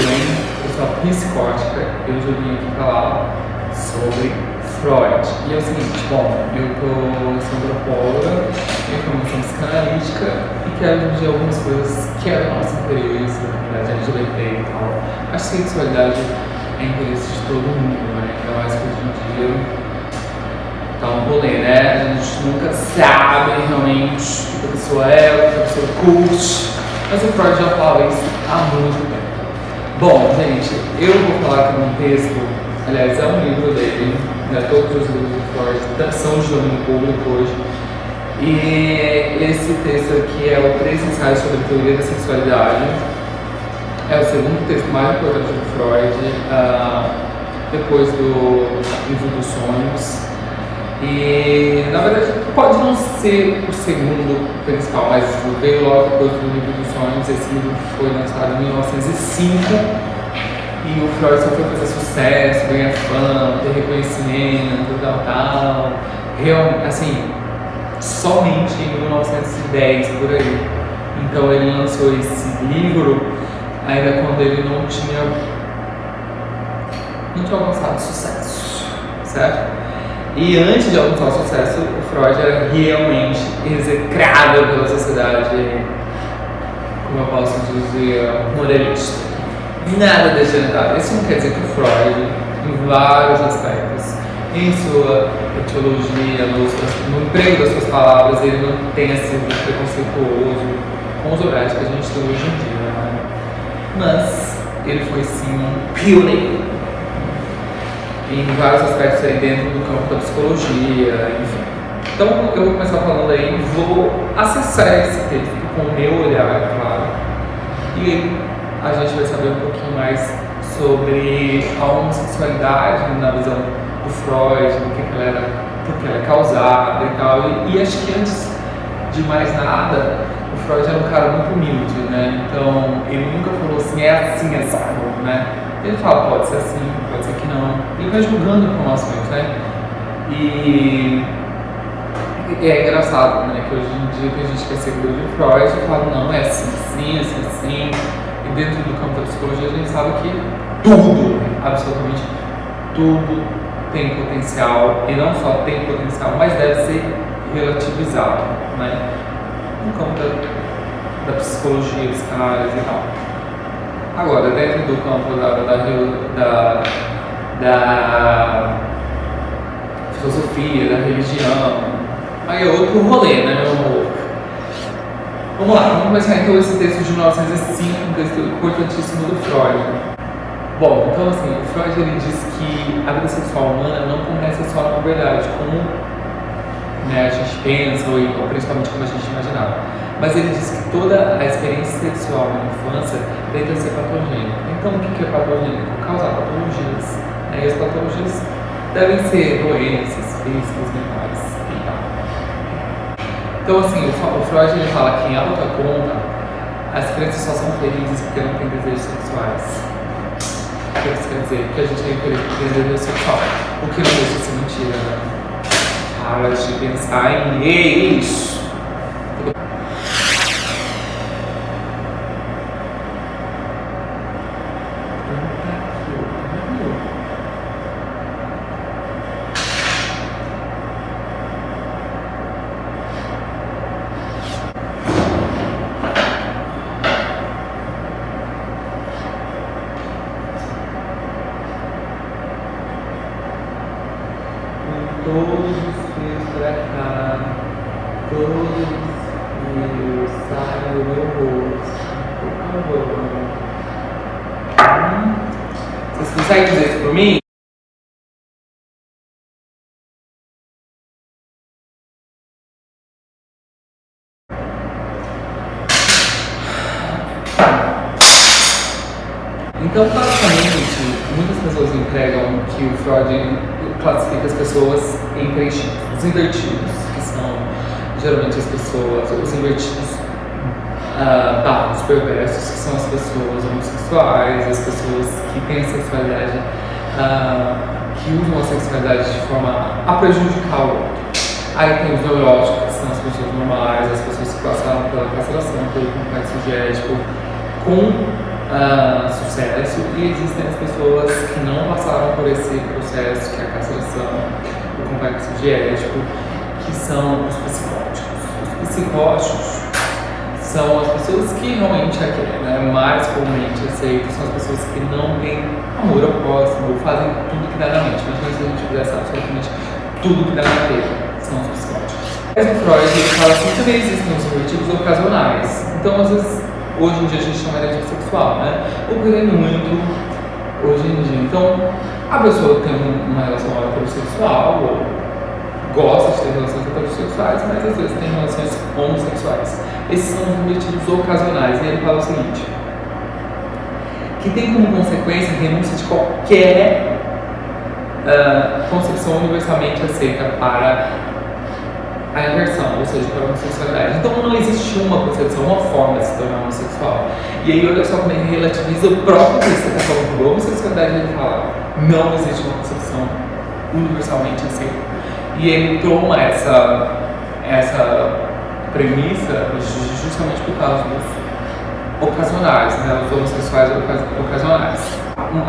hein? Eu sou psicótica, eu já vim aqui falar sobre Freud. E é o seguinte, bom, eu sou antropóloga, tenho formação psicanalítica e quero dividir algumas coisas que é do nosso interesse, na verdade, LGBT e tal. Acho que sexualidade é interesse de todo mundo, né? Ainda mais que hoje em dia tá um rolê, né? A gente nunca sabe realmente o que a pessoa é, o que a pessoa curte. Mas o Freud já fala isso há muito tempo. Bom, gente, eu vou falar aqui num texto, aliás, é um livro dele, né? Todos os livros do Freud são de domínio público hoje. E esse texto aqui é o 3 ensaios sobre a teoria da sexualidade. É o segundo texto mais importante do Freud, depois do livro dos sonhos. E, na verdade, pode não ser o segundo principal, mas veio logo depois do livro dos sonhos. Esse livro foi lançado em 1905 e o Freud só foi fazer sucesso, ganhar fama, ter reconhecimento, tal. Assim, somente em 1910, por aí. Então ele lançou esse livro ainda quando ele não tinha alcançado sucesso, certo? E antes de alcançar o sucesso, o Freud era realmente execrado pela sociedade, como eu posso dizer, moralista. Nada degenerado. Isso não quer dizer que o Freud, em vários aspectos, em sua etiologia, no emprego das suas palavras, ele não tenha sido preconceituoso com os horários que a gente tem hoje em dia, né? Mas ele foi sim um pioneiro em vários aspectos aí dentro do campo da psicologia, enfim. Então eu vou começar falando aí, vou acessar esse texto com o meu olhar, claro, e a gente vai saber um pouquinho mais sobre a homossexualidade na visão do Freud, por que ela é causada e tal. E acho que antes de mais nada, o Freud era um cara muito humilde, né? Então ele nunca falou assim, é assim, né? Ele fala, pode ser assim, pode ser que não. Ele vai julgando informações, né? E é engraçado, né? Que hoje em dia que a gente quer seguidor de Freud e fala, não, é assim, assim, assim, assim. E dentro do campo da psicologia a gente sabe que tudo, absolutamente tudo tem potencial. E não só tem potencial, mas deve ser relativizado, né? No campo da psicologia, psicanálise e tal. Agora, dentro do campo da filosofia, da religião, aí é outro rolê, né, meu amor? Vamos lá, vamos começar então esse texto de 1905, um texto importantíssimo do Freud. Bom, então assim, o Freud ele diz que a vida sexual humana não começa só na verdade, como, né, a gente pensa, ou principalmente como a gente imaginava. Mas ele diz que toda a experiência sexual na infância deve ser patogênica. Então, o que é patogênico? Causar patologias. E as patologias devem ser doenças físicas, mentais e tal. Então, assim, o Freud ele fala que em alta conta as crianças só são felizes porque não têm desejos sexuais. O que isso quer dizer? Porque a gente tem desejo sexual. O que não deixa de ser mentira, né? Para de pensar em isso. Todos os fios pra cá, todos os fios saem do meu rosto, por favor. Vocês conseguem fazer isso por mim? Então, basicamente, muitas pessoas empregam que o Freud classifica as pessoas em três tipos. Os invertidos, que são geralmente as pessoas, os invertidos os perversos, que são as pessoas homossexuais, as pessoas que têm a sexualidade, que usam a sexualidade de forma a prejudicar o outro. Aí tem os neuróticos, que são as pessoas normais, as pessoas que passaram pela castração, pelo complexo diético, com sucesso sucesso, e existem as pessoas que não passaram por esse processo, que é a castração, o complexo de Édipo, que são os psicóticos. Os psicóticos são as pessoas que realmente mais comumente aceitam, são as pessoas que não têm amor ao próximo, ou fazem tudo que dá na mente. Mas se a gente fizesse absolutamente tudo que dá na telha, são os psicóticos. Mas o Freud ele fala assim, também existem os invertidos ocasionais. Então, às vezes, hoje em dia a gente chama de sexual, né? Ocorrendo muito hoje em dia. Então, a pessoa tem uma relação heterossexual, ou gosta de ter relações heterossexuais, mas às vezes tem relações homossexuais. Esses são os invertidos ocasionais. E ele fala o seguinte, que tem como consequência a renúncia de qualquer concepção universalmente aceita para a inversão, ou seja, para a homossexualidade. Então não existe uma concepção, uma forma de se tornar homossexual. E aí olha só como ele relativiza o próprio que você está falando por homossexualidade, ele fala, não existe uma concepção universalmente aceita. E ele toma essa premissa justamente por causa dos ocasionais, né, os homossexuais ocasionais.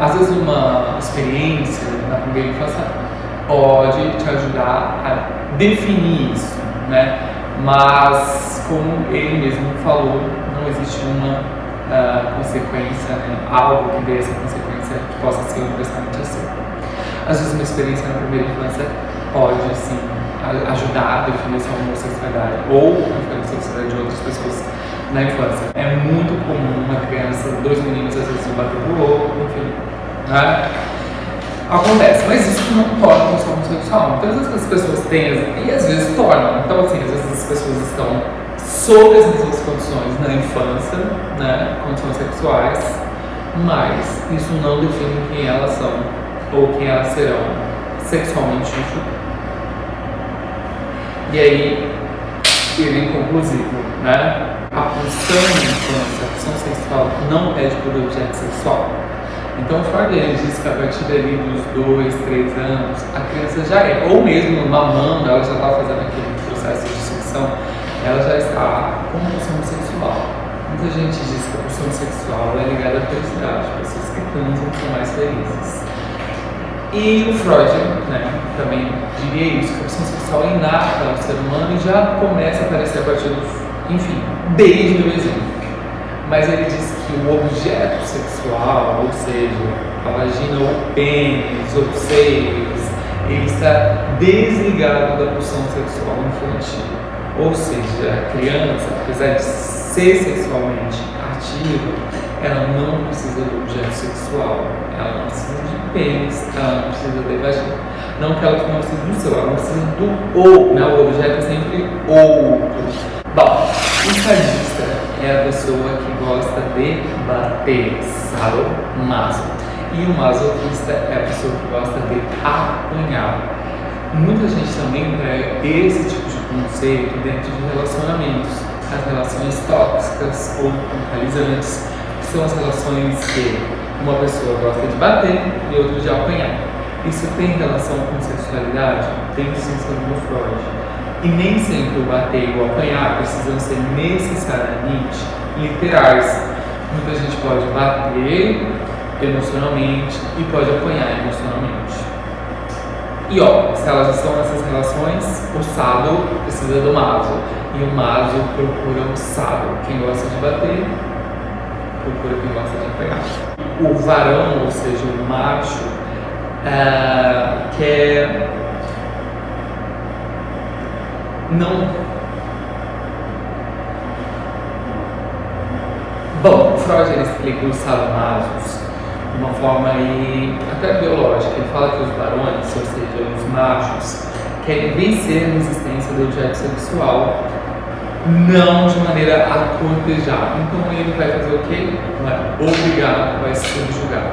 Às vezes uma experiência na primeira infância pode te ajudar a definir isso, né? Mas, como ele mesmo falou, não existe uma consequência, né? Algo que dê essa consequência que possa ser universalmente aceito. Às vezes uma experiência na primeira infância pode, sim, ajudar a definir sua homossexualidade ou a homossexualidade de outras pessoas na infância. É muito comum uma criança, dois meninos às vezes um bater pro outro, enfim, né? Acontece, mas isso não torna a pessoa homossexual. Então, às vezes as pessoas têm, e às vezes tornam. Então, assim, às vezes as pessoas estão sob as mesmas condições na infância, né, condições sexuais, mas isso não define quem elas são ou quem elas serão sexualmente no futuro. E aí, ele é inconclusivo, né? A pulsão na infância, a pulsão sexual não pede por objeto sexual. Então, Freud diz que a partir dali dos 2, 3 anos, a criança já é, ou mesmo mamando, ela já está fazendo aquele processo de sucção, ela já está com pulsão sexual. Muita gente diz que a pulsão sexual é ligada à felicidade, pessoas que transam são mais felizes. E o Freud, né, também diria isso, que a pulsão sexual é inata ao ser humano e já começa a aparecer a partir dos, enfim, desde o bebezinho. Mas ele diz que o objeto sexual, ou seja, a vagina ou o pênis ou os seios, ele está desligado da pulsão sexual infantil. Ou seja, a criança, apesar de ser sexualmente ativa, ela não precisa do objeto sexual, ela não precisa de pênis, ela não precisa de vagina. Não que ela não precise do seu, ela não precisa do ou, né? O objeto é sempre outro. Bom, o sadista é a pessoa que gosta de bater, sado, maso. E o masoquista é a pessoa que gosta de apanhar. Muita gente também pega esse tipo de conceito dentro de relacionamentos. As relações tóxicas ou totalizantes, que são as relações que uma pessoa gosta de bater e outra de apanhar. Isso tem relação com sexualidade? Tem sim, segundo Freud. E nem sempre o bater e o apanhar precisam ser necessariamente literais. Muita gente pode bater emocionalmente e pode apanhar emocionalmente. E ó, se elas estão nessas relações, o sado precisa do maso e o maso procura o sado. Quem gosta de bater, procura quem gosta de apanhar. O varão, ou seja, o macho, quer não. Bom, Freud ele explica os sadomasos de uma forma aí, até biológica. Ele fala que os varões, ou seja, os machos, querem vencer a resistência do objeto sexual, não de maneira a cortejar. Então ele vai fazer o quê? Vai obrigar, vai subjugar.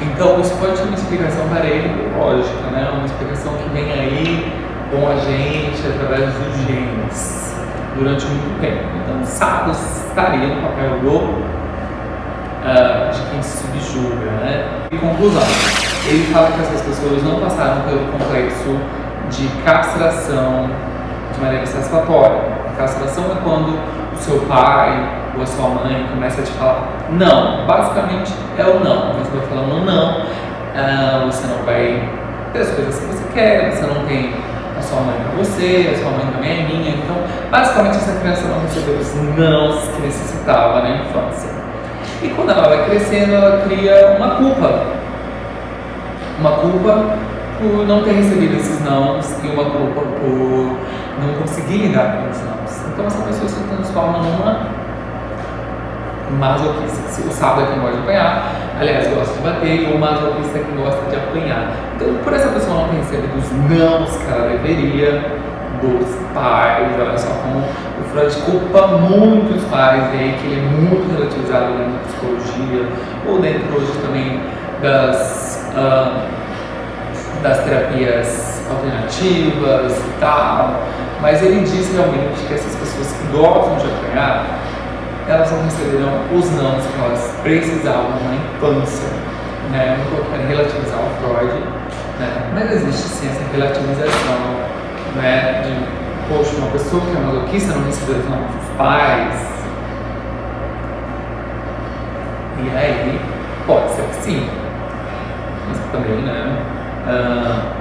Então isso pode ter uma explicação para ele lógica, né? Uma explicação que vem aí com a gente através dos genes durante muito tempo. Então o sado estaria no papel de quem se subjuga, né? Em conclusão, ele fala que essas pessoas não passaram pelo complexo de castração de maneira satisfatória. A castração é quando o seu pai ou a sua mãe começa a te falar não, basicamente é o não. Você vai falando não, você não vai ter as coisas que você quer, você não tem a sua mãe para você, a sua mãe também é minha. Então, basicamente, essa criança não recebeu os nãos que necessitava na infância. E quando ela vai crescendo, ela cria uma culpa. Uma culpa por não ter recebido esses nãos e uma culpa por não conseguir lidar com os nãos. Então, essa pessoa se transforma numa masoquista. O sábio é quem gosta de apanhar, aliás, gosta de bater, e o masoquista é quem gosta de apanhar. Então, por essa pessoa não ter recebido os nãos que ela deveria dos pais, olha só como o Freud culpa muito os pais, e aí que ele é muito relativizado dentro da psicologia, ou dentro hoje também das terapias alternativas e tal, mas ele diz realmente que essas pessoas que gostam de apanhar, elas não receberam os nãos que elas precisavam na infância, né? Eu não quero relativizar o Freud, né? Mas existe sim essa relativização, né? De, poxa, uma pessoa que é masoquista não recebeu os nãos dos pais, e aí pode ser que sim, mas também, né?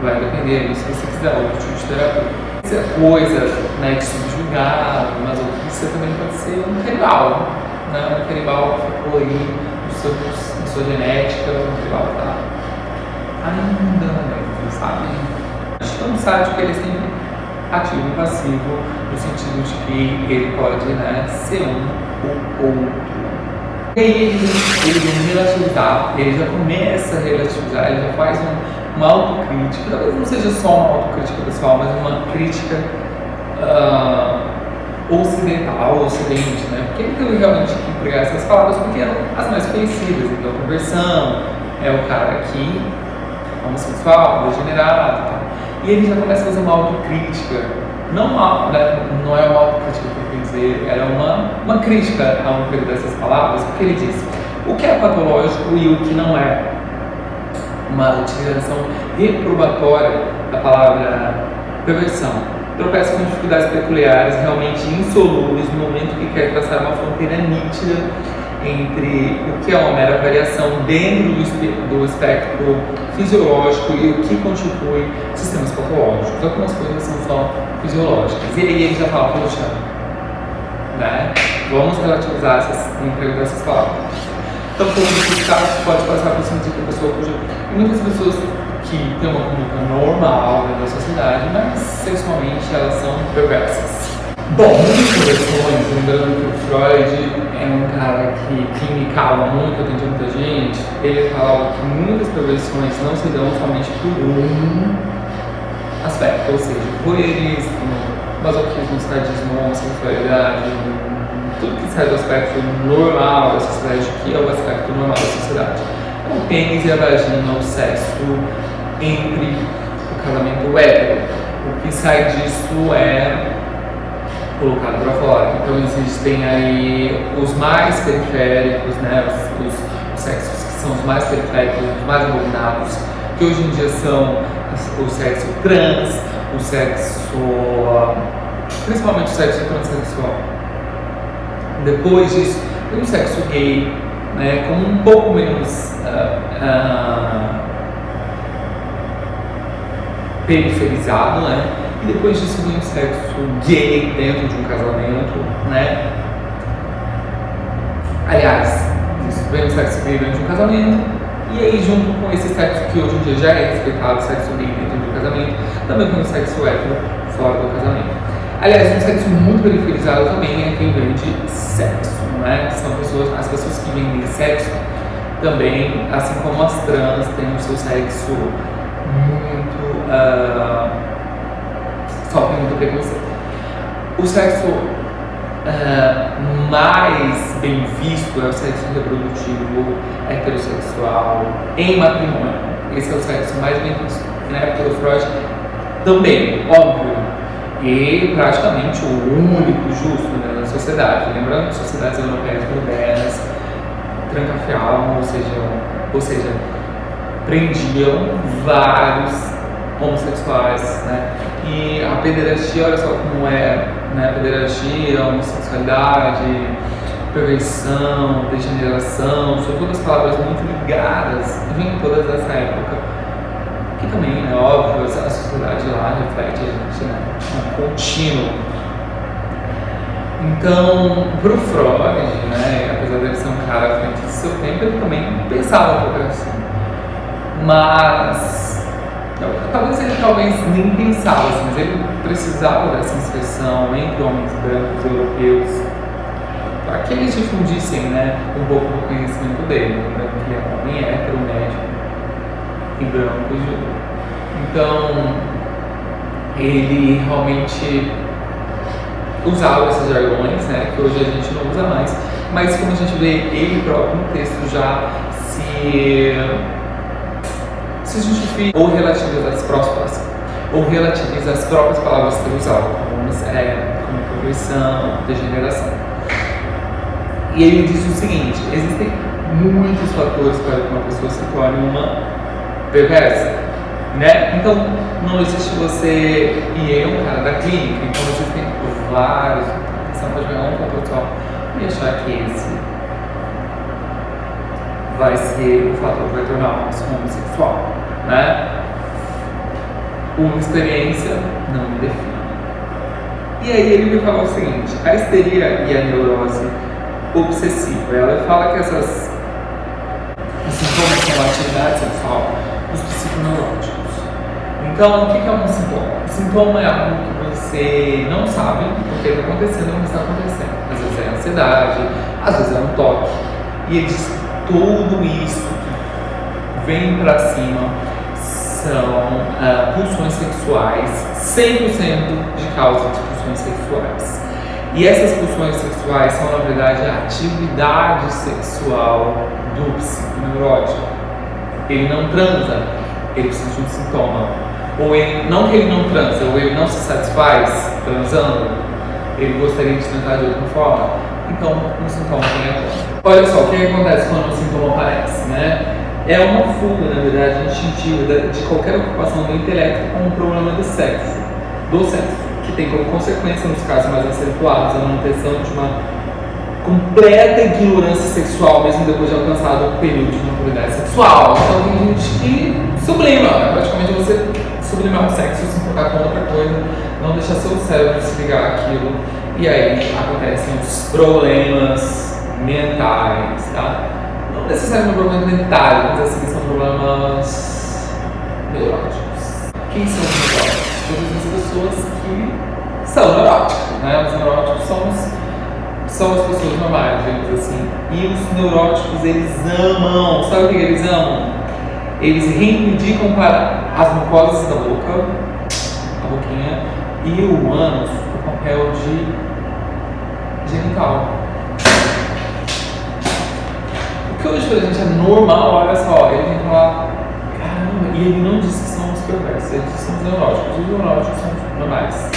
Vai depender disso se você quiser outro tipo de terapia. Essa coisa, né, de subjugar, mas isso também pode ser um canibal, né? Um canibal que ficou aí na sua genética, um canibal que tá ainda dentro, sabe? A gente não sabe que ele é sempre ativo e passivo, no sentido de que ele pode, né, ser um ou outro. E aí ele vem relativizar, ele já começa a relativizar, ele já faz uma autocrítica, talvez não seja só uma autocrítica pessoal, mas uma crítica ocidental, ocidente, né? Porque ele tem realmente que empregar essas palavras porque eram as mais conhecidas, então a conversão, é o cara que é homossexual, degenerado e tal. E ele já começa a fazer uma autocrítica, não é uma autocrítica que eu quero dizer, era uma crítica ao emprego dessas palavras, porque ele diz o que é patológico e o que não é. Uma utilização reprobatória da palavra perversão. Tropeça com dificuldades peculiares, realmente insolúveis, no momento que quer traçar uma fronteira nítida entre o que é uma mera variação dentro do espectro fisiológico e o que constitui sistemas patológicos. Algumas coisas são só fisiológicas. E aí ele já fala, poxa, né? Vamos relativizar o emprego dessas palavras. Então, todos esses casos pode passar por cima de uma pessoa cuja... E muitas pessoas que têm uma conduta normal da sociedade, mas sexualmente elas são perversas. Bom, muitas perversões, lembrando que o Freud é um cara que clinicava muito, atendia muita gente, ele falava que muitas perversões não se dão somente por um aspecto, ou seja, voyeurismo, masoquismo, sadismo, homossexualidade, tudo que sai do aspecto normal da sociedade, que é o aspecto normal da sociedade. Então, o pênis e a vagina, o sexo entre o casamento hétero. O que sai disso é colocado para fora. Então, existem aí os mais periféricos, né, os sexos que são os mais periféricos, os mais abominados, que hoje em dia são o sexo trans, o sexo, principalmente o sexo transexual. Depois disso, tem o sexo gay, né, como um pouco menos periferizado, né? E depois disso vem o sexo gay dentro de um casamento, né? Aliás, isso vem o sexo gay dentro de um casamento, e aí junto com esse sexo que hoje em dia já é respeitado, o sexo gay dentro do casamento, também vem o sexo hétero fora do casamento. Aliás, um sexo muito periferizado também é quem vende sexo, né? São as pessoas que vendem sexo também, assim como as trans, têm o seu sexo muito sofre muito preconceito. O sexo mais bem visto é o sexo reprodutivo heterossexual em matrimônio. Esse é o sexo mais bem visto, né? Pelo Freud também, óbvio, e praticamente o único justo, né, na sociedade. Lembrando que sociedades europeias modernas trancafiavam, ou seja, prendiam vários homossexuais, né? E a pederastia, olha só como é, né? A pederastia, a homossexualidade, perversão, degeneração, são todas palavras muito ligadas, vêm todas dessa época, que também, é óbvio, a sociedade lá reflete a gente, né, contínuo. Então, pro Freud, né, apesar dele ser um cara à frente do seu tempo, ele também pensava um pouco assim, mas talvez ele nem pensava assim, mas ele precisava dessa inserção entre homens brancos europeus para que eles difundissem, né, um pouco do conhecimento dele, lembrando que ele é homem hétero, médico e branco e judeu. Então, ele realmente usava esses jargões, né, que hoje a gente não usa mais, mas como a gente vê ele próprio no texto já se justifica ou relativiza as próprias palavras que ele usava, como progressão, degeneração. E ele diz o seguinte: existem muitos fatores para que uma pessoa se torne uma perversa, né? Então, não existe você e um cara da clínica, então existem vários, você não pode pegar um ponto só e achar que esse vai ser o fator que vai tornar uma pessoa homossexual, né? Uma experiência não me define. E aí ele me fala o seguinte: a histeria e a neurose obsessiva, ela fala que esses sintomas são a atividade sexual dos psiconeuróticos. Então, o que é um sintoma? O sintoma é algo que você não sabe porque está acontecendo ou não está acontecendo. Às vezes é ansiedade, às vezes é um toque. E ele diz que tudo isso que vem para cima são pulsões sexuais, 100% de causa de pulsões sexuais. E essas pulsões sexuais são, na verdade, a atividade sexual do psiconeurótico. Ele não transa, ele precisa de um sintoma. Ou ele, não que ele não transa, ou ele não se satisfaz transando, ele gostaria de transar de outra forma, então um sintoma vem à tona. Olha só, o que acontece quando um sintoma aparece, né? É uma fuga, na verdade, instintiva de qualquer ocupação do intelecto com um problema do sexo, que tem como consequência, nos casos mais acentuados, a manutenção de uma completa ignorância sexual, mesmo depois de alcançado o período de maturidade sexual. Então tem gente que sublima, né? Praticamente você sublimar o sexo, se importar com outra coisa, não deixar seu cérebro se ligar àquilo, e aí acontecem os problemas mentais, tá? Não necessariamente problemas mentais, mas assim, são problemas neuróticos. Quem são os neuróticos? Todas as pessoas que são neuróticas, né? Os neuróticos são as pessoas normais, digamos assim. E os neuróticos, eles amam, sabe o que eles amam? Eles reivindicam para as mucosas da boca, a boquinha, e o ânus, o papel de genital. O que hoje pra gente é normal, olha só, ele vem falar, caramba, e ele não diz que são os perversos, ele diz que são os neuróticos. Os neuróticos são os normais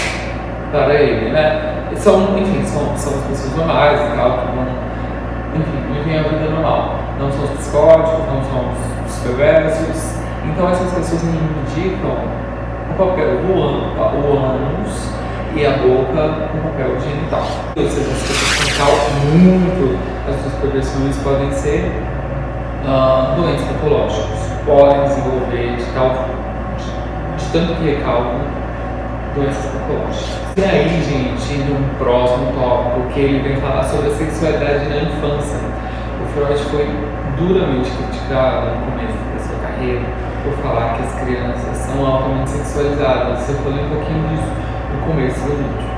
para ele, né? Enfim, são as pessoas normais e tal, que vão, enfim, vivem a vida normal. Não são os psicóticos, não são os perversos. Então essas pessoas indicam o papel do ânus e a boca com o papel genital. Ou seja, as pessoas com muito as suas perversões podem ser doentes patológicos, podem desenvolver de tanto que recalcam doenças patológicas. E aí, gente, no próximo tópico, que ele vem falar sobre a sexualidade na infância. O Freud foi duramente criticado no começo da sua carreira por falar que as crianças são altamente sexualizadas. Eu falei um pouquinho disso no começo do vídeo.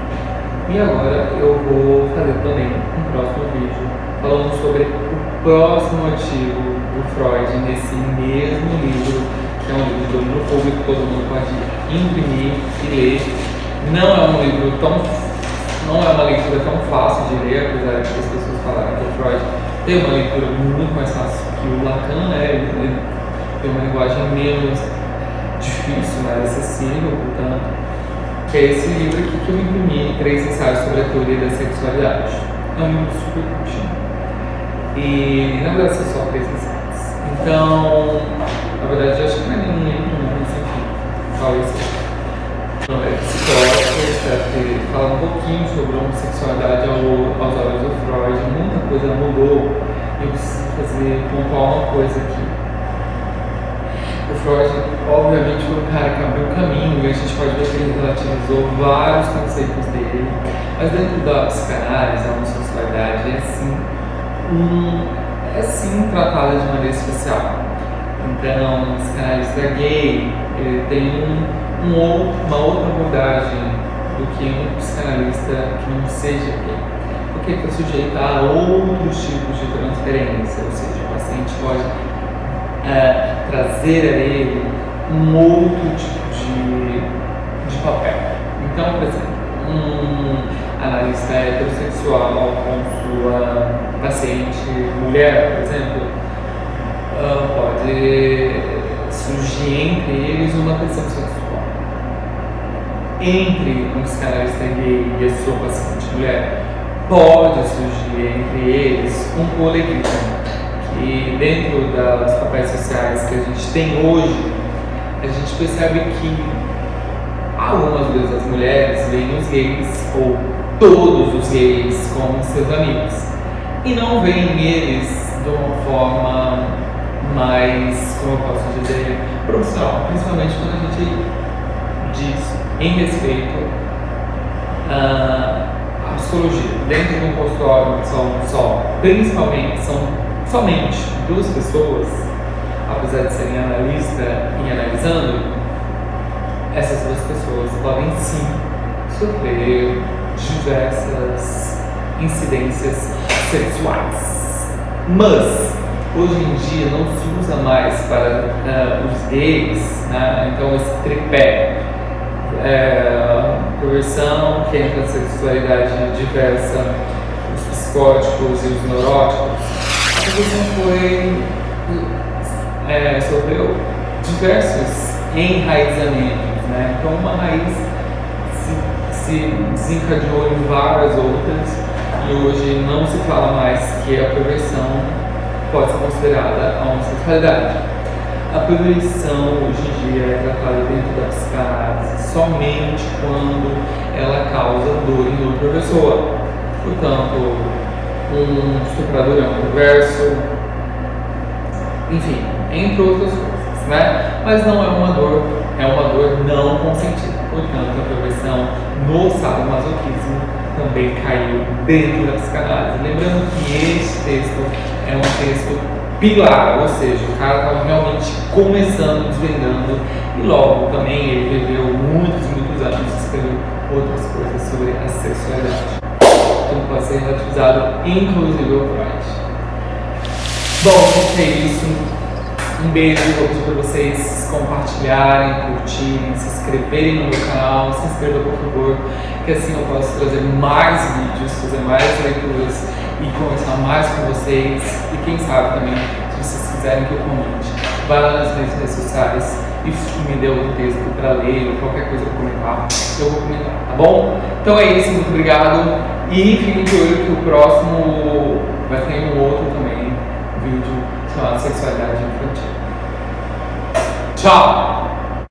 E agora eu vou fazer também um próximo vídeo falando sobre o próximo artigo do Freud nesse mesmo livro, que é um livro de domínio público, todo mundo pode imprimir e ler. Não é uma leitura tão fácil de ler, apesar de as pessoas falarem que o Freud tem uma leitura muito mais fácil que o Lacan, né? Ele tem uma linguagem menos difícil, mais acessível, portanto, que é esse livro aqui que eu imprimi, 3 ensaios sobre a teoria da sexualidade. É um livro super curtinho. E na verdade são só 3 ensaios. Então, na verdade, eu acho que não é nenhum livro, mas enfim, talvez seja. Então, é psicólogo, espero ter falado um pouquinho sobre a homossexualidade aos olhos do Freud, muita coisa coisa mudou, eu preciso pontuar uma coisa aqui. O Freud, obviamente, foi um cara que abriu o caminho, e a gente pode ver que ele relativizou vários conceitos dele, mas dentro da psicanálise, a homossexualidade é sim tratada de maneira especial. Então, o psicanalista gay, ele tem uma outra abordagem do que um psicanalista que não seja gay, porque ele está sujeito a outros tipos de transferência, ou seja, o paciente pode trazer a ele um outro tipo de papel. Então, por exemplo, um analista heterossexual com sua paciente mulher, por exemplo, pode surgir entre eles uma tensão sexual. Entre um psicanalista gay e a sua paciente mulher, pode surgir entre eles um coleguismo. E dentro dos papéis sociais que a gente tem hoje, a gente percebe que algumas vezes as mulheres veem os gays, ou todos os gays, como seus amigos. E não veem eles de uma forma mais, como eu posso dizer, profissional. Principalmente quando a gente diz em respeito à psicologia. Dentro de um consultório são somente duas pessoas, apesar de serem analista e analisando, essas duas pessoas podem sim sofrer diversas incidências sexuais. Mas hoje em dia não se usa mais para os gays, né? Então esse tripé, perversão, que entra na sexualidade diversa, os psicóticos e os neuróticos. A perversão sofreu diversos enraizamentos, né? Então uma raiz se desencadeou em várias outras, e hoje não se fala mais que a perversão pode ser considerada a homossexualidade. A perversão hoje em dia é tratada dentro da psicanálise somente quando ela causa dor em outra pessoa. Portanto, um estuprador é um perverso, enfim, entre outras coisas, né? Mas não é uma dor não consentida. Portanto, a perversão no sadomasoquismo também caiu dentro da psicanálise. Lembrando que esse texto é um texto pilar, ou seja, o cara estava realmente começando, desvendando, e logo também ele viveu muitos anos e escreveu outras coisas sobre a sexualidade. Então pode ser relativizado inclusive ao Freud. Bom, gente, é isso. Um beijo, vou pedir para vocês compartilharem, curtirem, se inscreverem no meu canal, se inscreva por favor, que assim eu posso trazer mais vídeos, fazer mais leituras e conversar mais com vocês. E quem sabe também, se vocês quiserem que eu comente, vai lá nas minhas redes sociais e me dê um texto para ler ou qualquer coisa para comentar, eu vou comentar, tá bom? Então é isso, muito obrigado e fiquem de olho que o próximo vai ter um outro também vídeo chamado Sexualidade Infantil. Tchau!